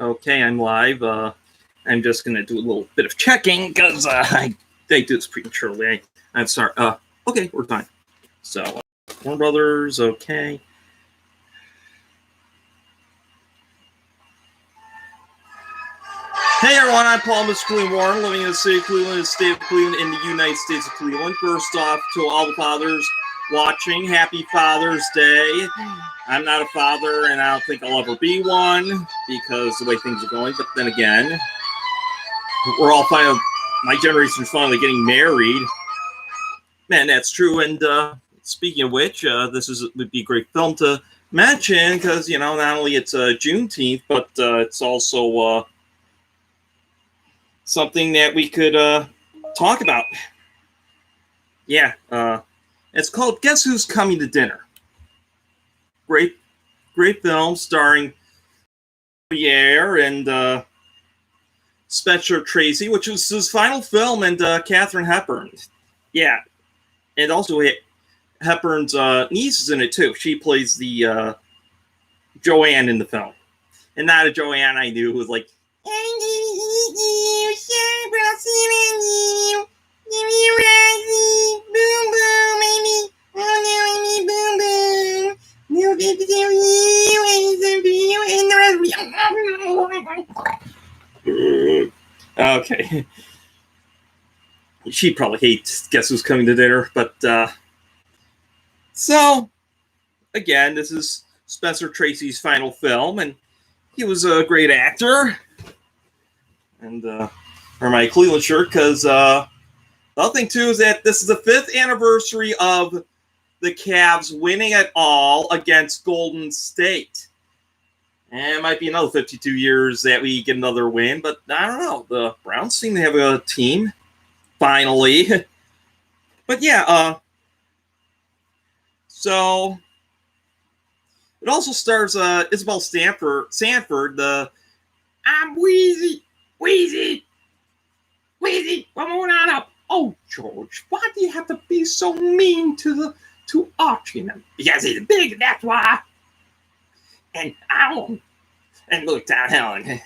Okay, I'm live. I'm just going to do a little bit of checking because I do this prematurely. I'm sorry. Okay, we're fine. So, Warner Brothers, okay. Hey everyone, I'm Paul Cleveland Warren, living in the city of Cleveland, the state of Cleveland, in the United States of Cleveland. First off, to all the fathers watching, happy Father's Day. I'm not a father, and I don't think I'll ever be one because the way things are going. But then again, we're all finally, my generation's finally getting married. Man, that's true. And speaking of which, this would be a great film to mention because, you know, not only it's Juneteenth, but it's also something that we could talk about. Yeah, it's called Guess Who's Coming to Dinner? Great film starring Pierre and Spencer Tracy, which was his final film, and Katharine Hepburn. Yeah, and also Hepburn's niece is in it too. She plays the Joanne in the film, and not a Joanne I knew who was like, "I'm gonna eat you, sure, but I'll see you. Give me a rising, boom boom, baby. Oh no, I need boom boom. We'll get to do you and the rest." Okay. She probably hates Guess Who's Coming to Dinner, but so again, this is Spencer Tracy's final film, and he was a great actor. And or my Cleveland shirt, because the other thing too is that this is the 5th anniversary of the Cavs winning it all against Golden State. And it might be another 52 years that we get another win, but I don't know. The Browns seem to have a team, finally. But yeah, so it also stars Isabel Sanford, the I'm Wheezy, come on up. Oh, George, why do you have to be so mean to Archie? Because he's big, that's why. And and look down, Helen.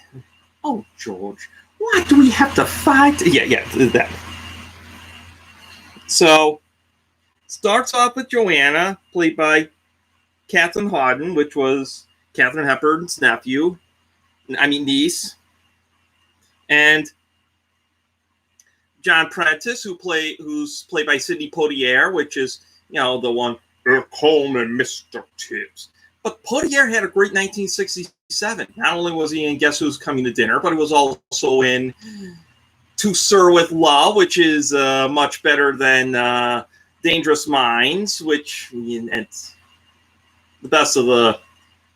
Oh, George, why do we have to fight? Yeah, that. So, starts off with Joanna, played by Katherine Hardin, which was Katharine Hepburn's niece. And John Prentice, who's played by Sidney Poitier, which is, you know, the one, call me Mr. Tibbs. But Poitier had a great 1967. Not only was he in Guess Who's Coming to Dinner, but he was also in To Sir with Love, which is much better than Dangerous Minds, which it's the best of the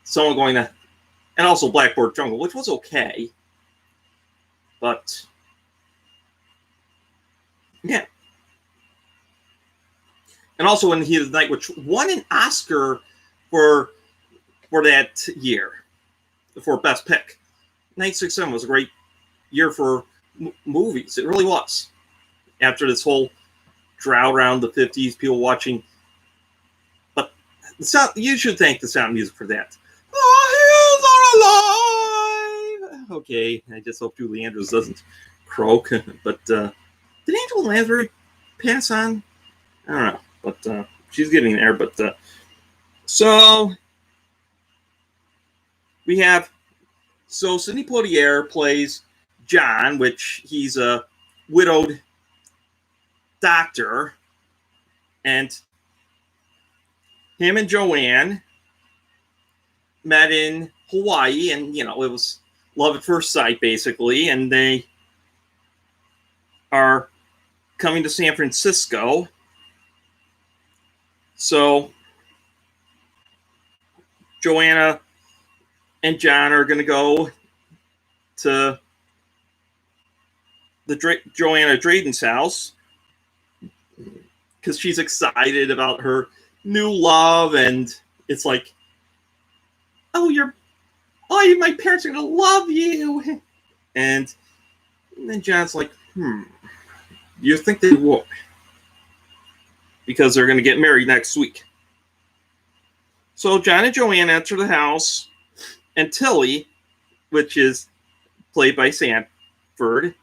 someone going to, and also Blackboard Jungle, which was okay. But yeah. And also in Heat of the Night, which won an Oscar for that year, for Best Pick. 1967 was a great year for movies. It really was. After this whole drought around the 50s, people watching. But you should thank the Sound of Music for that. Oh, hills are alive! Okay, I just hope Julie Andrews doesn't croak. But did Angela Lansbury pass on? I don't know. But she's getting there. But so we have, Sidney Poitier plays John, which he's a widowed doctor, and him and Joanne met in Hawaii, and, you know, it was love at first sight, basically, and they are coming to San Francisco. So Joanna and John are going to go to Joanna Drayden's house because she's excited about her new love, and it's like, my parents are going to love you. And then John's like, you think they would? Because they're going to get married next week. So John and Joanne enter the house, and Tilly, which is played by Sanford,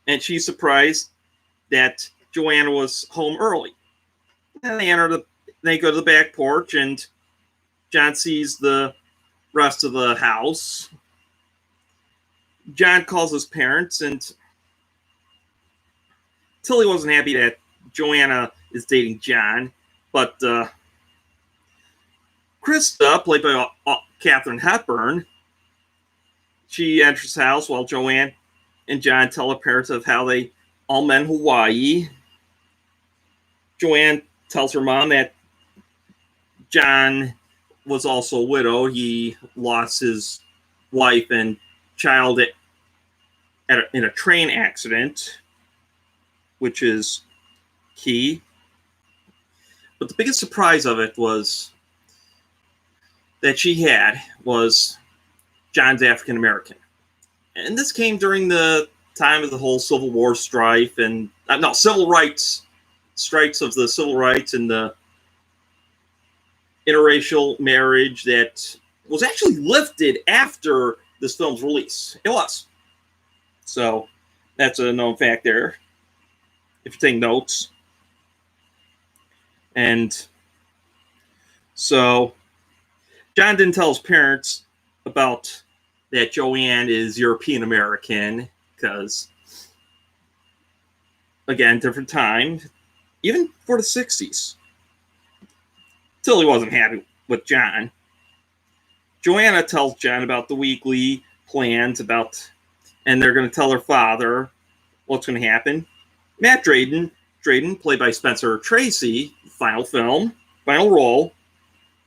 and she's surprised that Joanna was home early. And they go to the back porch, and John sees the rest of the house. John calls his parents, and Tilly wasn't happy that Joanna is dating John, but Krista, played by Katharine Hepburn, she enters the house while Joanne and John tell her parents of how they all met in Hawaii. Joanne tells her mom that John was also widowed. He lost his wife and child in a train accident, which is key. But the biggest surprise of it was that she had was John's African American. And this came during the time of the whole Civil War strife and civil rights strikes of the civil rights and the interracial marriage that was actually lifted after this film's release. It was. So that's a known fact there, if you take notes. And so John didn't tell his parents about that Joanne is European American because, again, different time, even for the 60s. Tilly wasn't happy with John. Joanna tells John about the weekly plans and they're going to tell her father what's going to happen. Matt Drayden, played by Spencer Tracy, final role.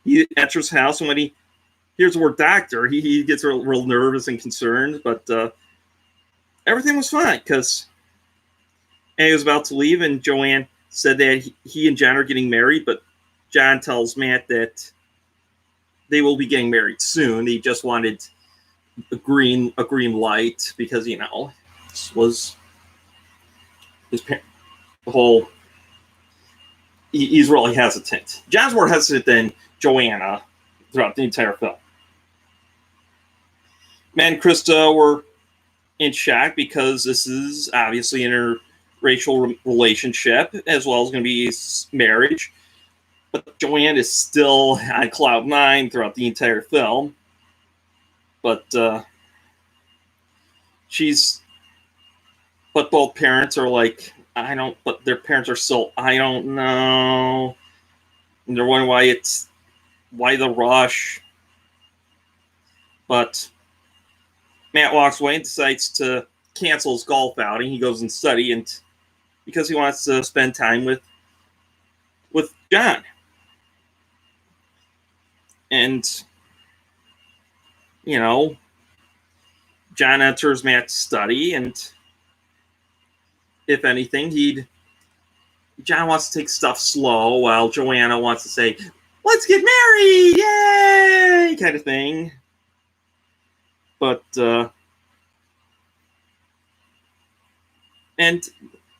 He enters the house, and when he hears the word doctor, he gets real nervous and concerned, but everything was fine because he was about to leave, and Joanne said that he and John are getting married, but John tells Matt that they will be getting married soon. He just wanted a green light because, this was his parent. The whole he's really hesitant. John's more hesitant than Joanna throughout the entire film. Matt and Krista were in shock because this is obviously an interracial relationship as well as going to be marriage. But Joanne is still on cloud nine throughout the entire film. But both parents are like, but their parents are so, I don't know. And they're wondering why the rush. But Matt walks away and decides to cancel his golf outing. He goes and study because he wants to spend time with John. And, John enters Matt's study, and if anything, John wants to take stuff slow while Joanna wants to say, let's get married, yay, kind of thing. But, and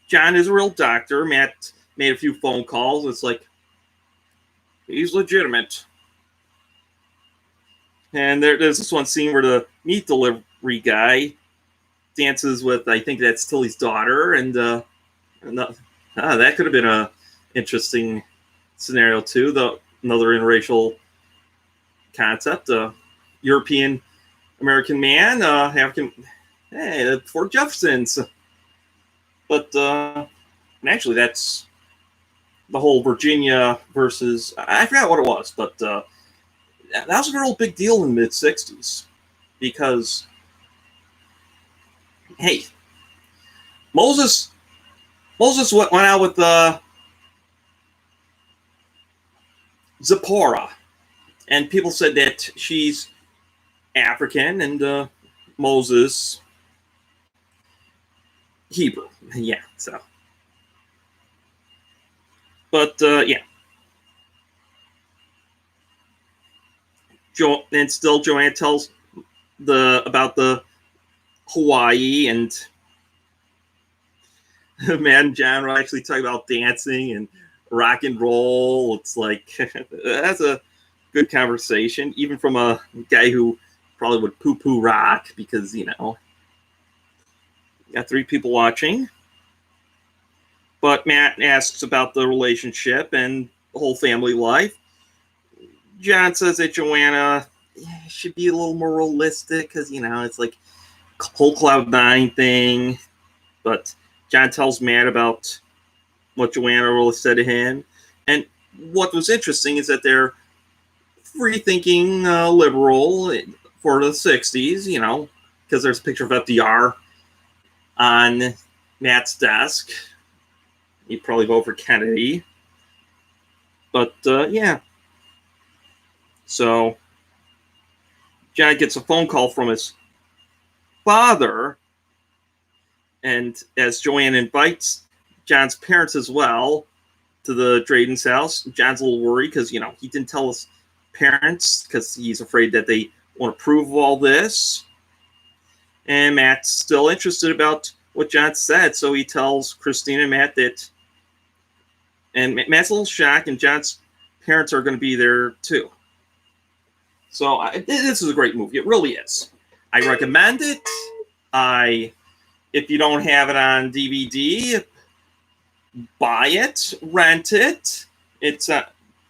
John is a real doctor. Matt made a few phone calls. It's like, he's legitimate. And there's this one scene where the meat delivery guy dances with, I think that's Tilly's daughter, and that could have been a interesting scenario too. Another interracial concept, European American man, for Jefferson's. But and actually, that's the whole Virginia versus, I forgot what it was, but that was a real big deal in the mid-'60s because, hey, Moses went out with Zipporah, and people said that she's African and Moses Hebrew. Yeah, so. But, yeah. And still Joanne tells about the Hawaii, and Matt and John will actually talk about dancing and rock and roll. It's like, that's a good conversation, even from a guy who probably would poo-poo rock because, got 3 people watching. But Matt asks about the relationship and the whole family life. John says that Joanna should be a little more realistic because, it's like whole Cloud9 thing. But John tells Matt about what Joanna really said to him. And what was interesting is that they're free-thinking liberal for the 60s, because there's a picture of FDR on Matt's desk. He'd probably vote for Kennedy. But, yeah. So, John gets a phone call from his father, and as Joanne invites John's parents as well to the Drayden's house, John's a little worried because, he didn't tell his parents because he's afraid that they won't approve of all this. And Matt's still interested about what John said, so he tells Christina and Matt that, and Matt's a little shocked, and John's parents are going to be there too. So this is a great movie. It really is. I recommend it. If you don't have it on DVD, buy it, rent it. It's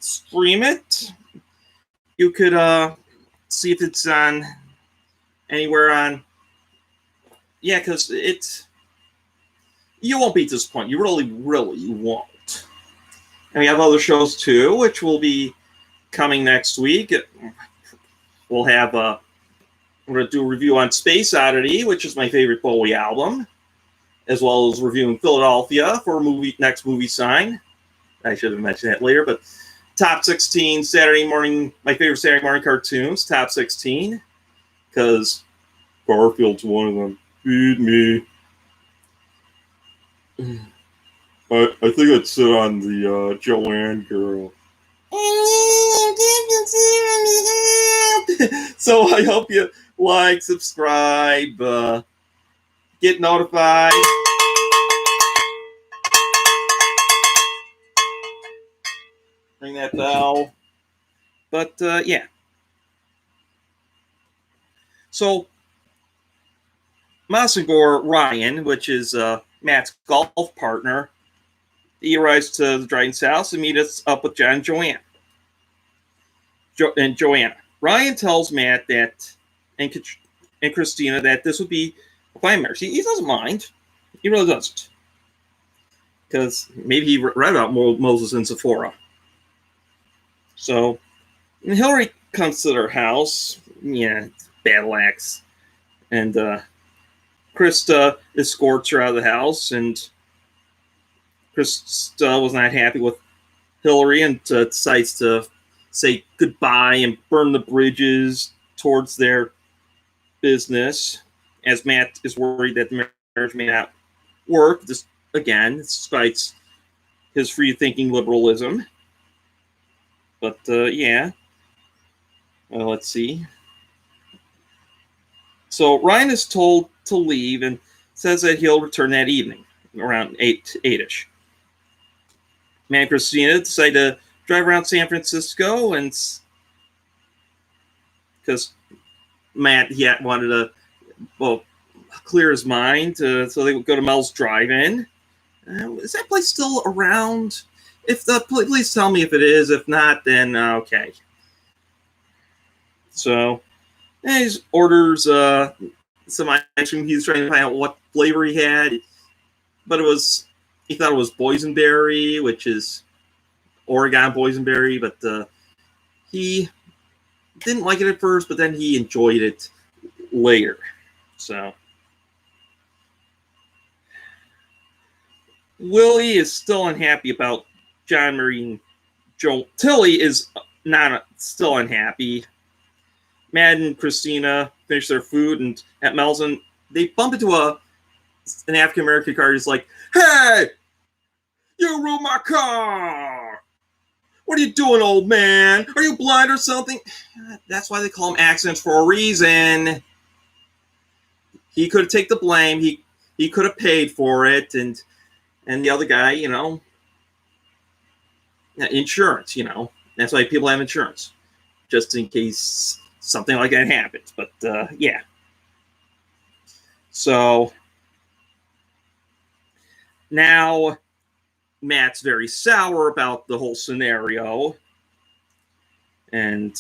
stream it. You could see if it's on anywhere on. Yeah, because you won't be disappointed. You really, really won't. And we have other shows too, which will be coming next week. We'll have we're going to do a review on Space Oddity, which is my favorite Bowie album, as well as reviewing Philadelphia for next movie sign. I should have mentioned that later, but top 16 Saturday morning, my favorite Saturday morning cartoons, top 16, because Garfield's one of them. Feed me. I think I'd sit on the Joanne girl. So I hope you like, subscribe, get notified. Ring that bell. But, yeah. So, Masagor Ryan, which is Matt's golf partner, he arrives to the Drayden's house and meets up with John and Joanne. And Joanna. Ryan tells Matt that, and Christina, that this would be a fine marriage. He doesn't mind. He really doesn't. Because maybe he read about Moses and Sephora. So, and Hillary comes to their house. Yeah, battle axe. And Krista escorts her out of the house, and Krista was not happy with Hillary and decides to say goodbye and burn the bridges towards their business, as Matt is worried that the marriage may not work, just again, despite his free-thinking liberalism. But, yeah. Let's see. So Ryan is told to leave and says that he'll return that evening, around 8-ish. Matt and Christina decide to drive around San Francisco, and because Matt wanted to clear his mind, so they would go to Mel's Drive-In. Is that place still around? Please tell me if it is. If not, then okay. So he orders some ice cream. He's trying to find out what flavor he had, but he thought it was boysenberry, which is Oregon boysenberry, but he didn't like it at first, but then he enjoyed it later. So Willie is still unhappy about John marrying Joe. Tilly is still unhappy. Matt and Christina finish their food, and at Mel's, and they bump into an African American car. He's like, "Hey, you ruined my car! What are you doing, old man? Are you blind or something?" That's why they call them accidents for a reason. He could take the blame. He could have paid for it, and the other guy, insurance. That's why people have insurance, just in case something like that happened. But yeah. So now Matt's very sour about the whole scenario. And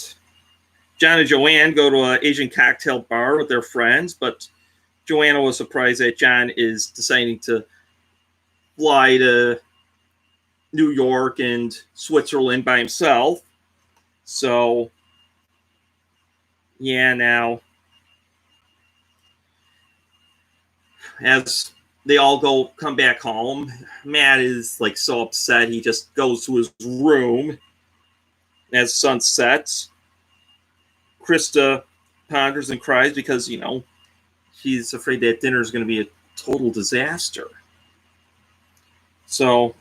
John and Joanne go to an Asian cocktail bar with their friends, but Joanna was surprised that John is deciding to fly to New York and Switzerland by himself. So, yeah, now, as they all come back home, Matt is like so upset. He just goes to his room as the sun sets. Krista ponders and cries because, she's afraid that dinner is going to be a total disaster. So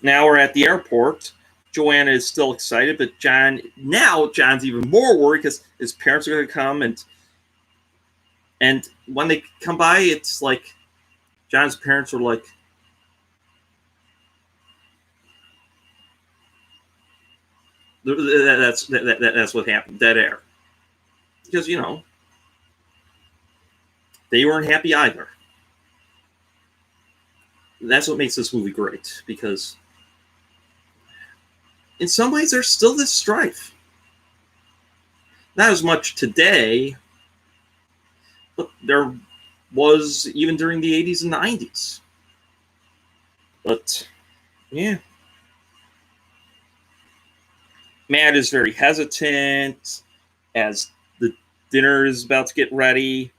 now we're at the airport. Joanna is still excited, but John's even more worried because his parents are going to come, and when they come by, it's like John's parents were like, that's what happened, dead air, because they weren't happy either. That's what makes this movie great, because in some ways there's still this strife. Not as much today, but there was even during the 80s and 90s. But, yeah. Matt is very hesitant as the dinner is about to get ready.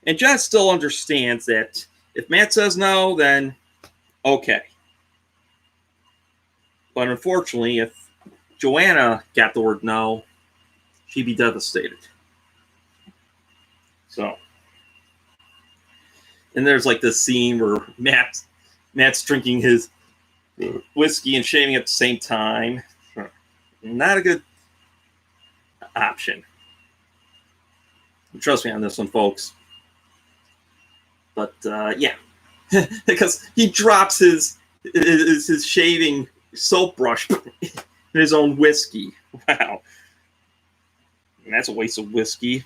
And John still understands that if Matt says no, then okay. But unfortunately, if Joanna got the word no, she'd be devastated. So, and there's like this scene where Matt's drinking his whiskey and shaving at the same time. Not a good option. Trust me on this one, folks. But yeah, because he drops his shaving soap brush in his own whiskey. Wow, and that's a waste of whiskey.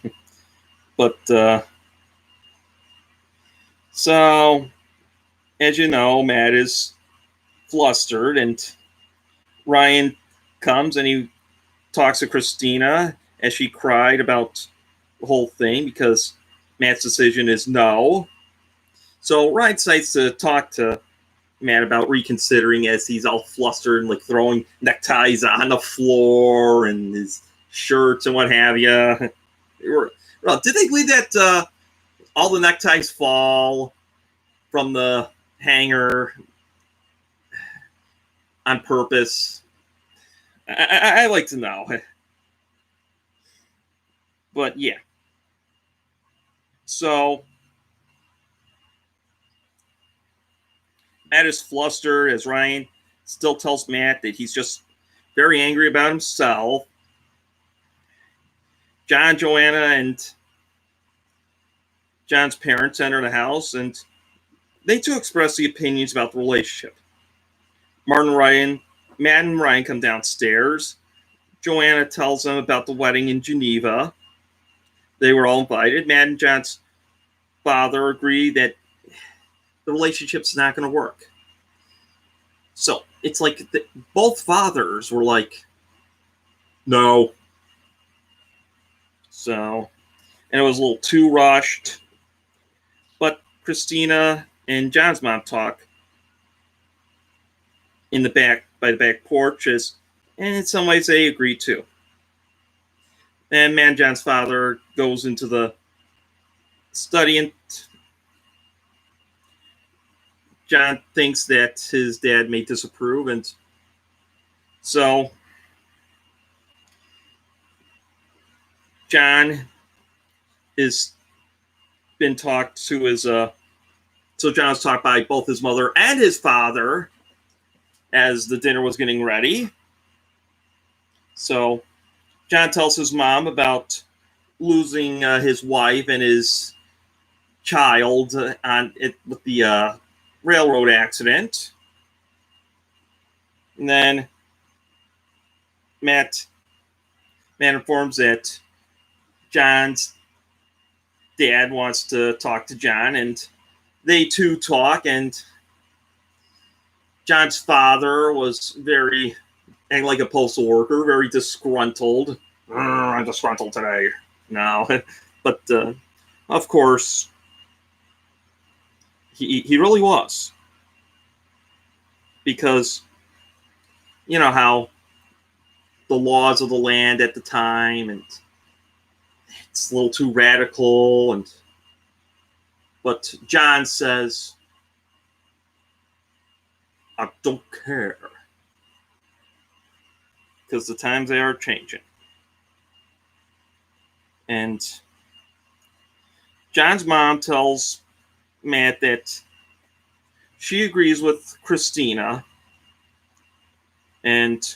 But so, as you know, Matt is flustered, and Ryan comes and he talks to Christina as she cried about the whole thing because Matt's decision is no. So Ryan decides to talk to Matt about reconsidering as he's all flustered and like throwing neckties on the floor and his shirts and what have you. Did they believe that all the neckties fall from the hanger on purpose? I like to know. But yeah. So Matt is flustered as Ryan still tells Matt that he's just very angry about himself. John, Joanna, and John's parents enter the house, and they too express the opinions about the relationship. Matt and Ryan come downstairs. Joanna tells them about the wedding in Geneva. They were all invited. Matt and John's father agree that the relationship's not going to work. So it's like both fathers were like, no. So, and it was a little too rushed. But Christina and John's mom talk in the back, by the back porches, and in some ways they agree too. And Matt and John's father goes into the study, and John thinks that his dad may disapprove, and so John is been talked to his so John's talked by both his mother and his father as the dinner was getting ready. So John tells his mom about losing his wife and his child with the railroad accident. And then Matt Matt informs that John's dad wants to talk to John, and they two talk, and John's father was very, acting like a postal worker, very disgruntled. I'm disgruntled today. No, but of course, he really was. Because you know how the laws of the land at the time, and it's a little too radical, but John says, I don't care, because the times they are changing. And John's mom tells Matt that she agrees with Christina, and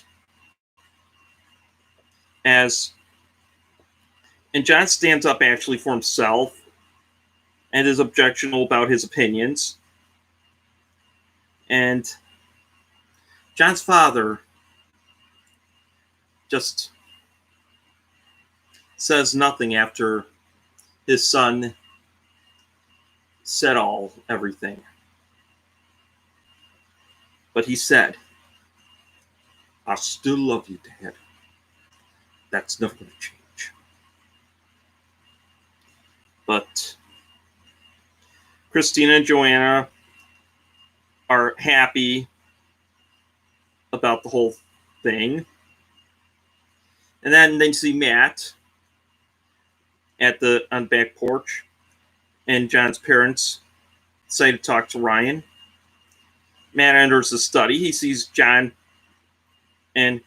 John stands up actually for himself and is objectionable about his opinions. And John's father just says nothing after his son said everything. But he said, I still love you, Dad. That's never going to change. But Christina and Joanna are happy about the whole thing. And then they see Matt on the back porch, and John's parents decide to talk to Ryan. Matt enters the study. He sees John and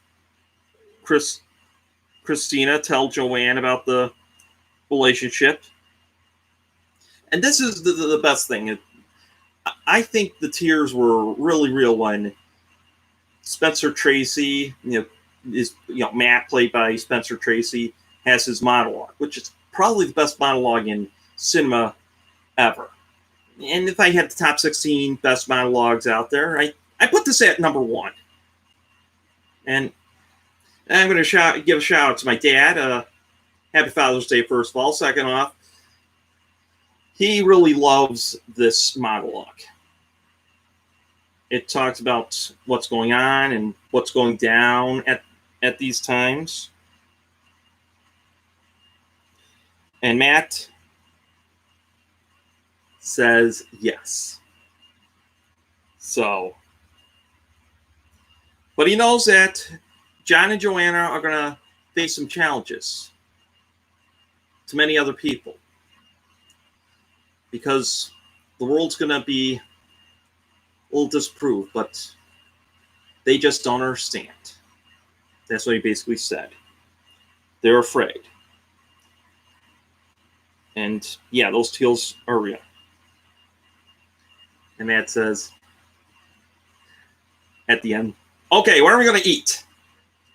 Christina tell Joanne about the relationship. And this is the best thing. I think the tears were really real when Spencer Tracy, Matt, played by Spencer Tracy, has his monologue, which is probably the best monologue in cinema ever. And if I had the top 16 best monologues out there, I put this at number 1. And I'm going to give a shout out to my dad. Happy Father's Day, first of all. Second off, he really loves this monologue. It talks about what's going on and what's going down at these times. And Matt says yes. So, but he knows that John and Joanna are going to face some challenges to many other people, because the world's going to be a little disapproved, but they just don't understand. That's what he basically said. They're afraid. And yeah, those teals are real. And Matt says at the end, okay, what are we going to eat?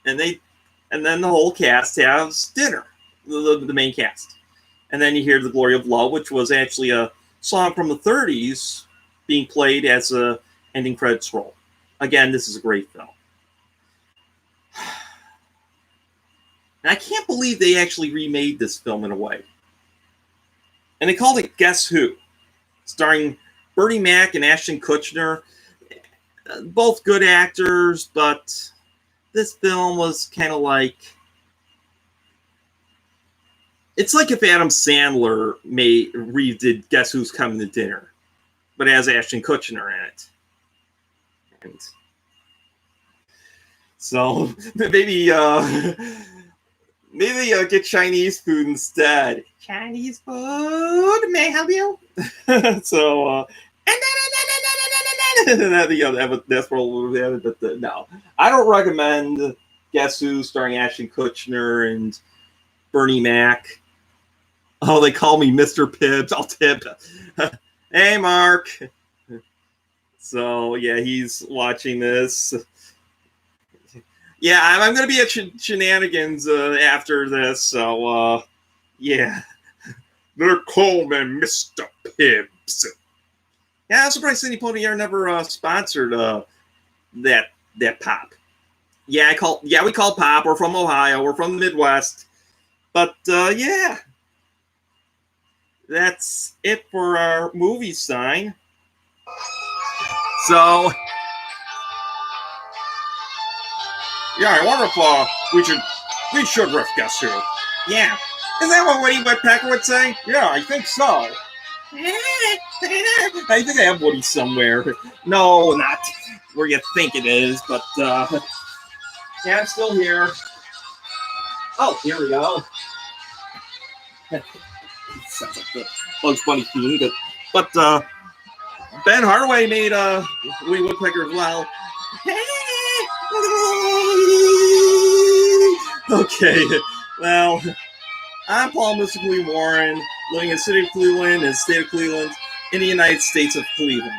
And then the whole cast has dinner, the main cast. And then you hear The Glory of Love, which was actually a song from the 30s being played as a ending credits roll. Again, this is a great film. And I can't believe they actually remade this film in a way. And they called it Guess Who? Starring Bernie Mac and Ashton Kutcher. Both good actors, but this film was kind of like... It's like if Adam Sandler redid Guess Who's Coming to Dinner, but has Ashton Kutcher in it. And so maybe get Chinese food instead. Chinese food, may I help you? So that's what we'll have. But no, I don't recommend Guess Who starring Ashton Kutcher and Bernie Mac. Oh, they call me Mr. Pibbs. I'll tip. Hey, Mark. So, yeah, he's watching this. Yeah, I'm going to be at Shenanigans after this. So, yeah. They're calling me Mr. Pibbs. Yeah, I'm surprised Cindy Poitier never sponsored that pop. Yeah, we call Pop. We're from Ohio. We're from the Midwest. But yeah, that's it for our movie sign. So yeah, I wonder if we should riff Guess Who. Yeah, is that what Woody Woodpecker would say? Yeah, I think so. I think I have Woody somewhere. No, not where you think it is, but yeah, I'm still here. Oh, here we go. Sounds like the Bugs Bunny theme, but Ben Hardaway made Woody Woodpecker as well. Okay, well, I'm Paul Mystically Warren, living in the city of Cleveland and state of Cleveland in the United States of Cleveland.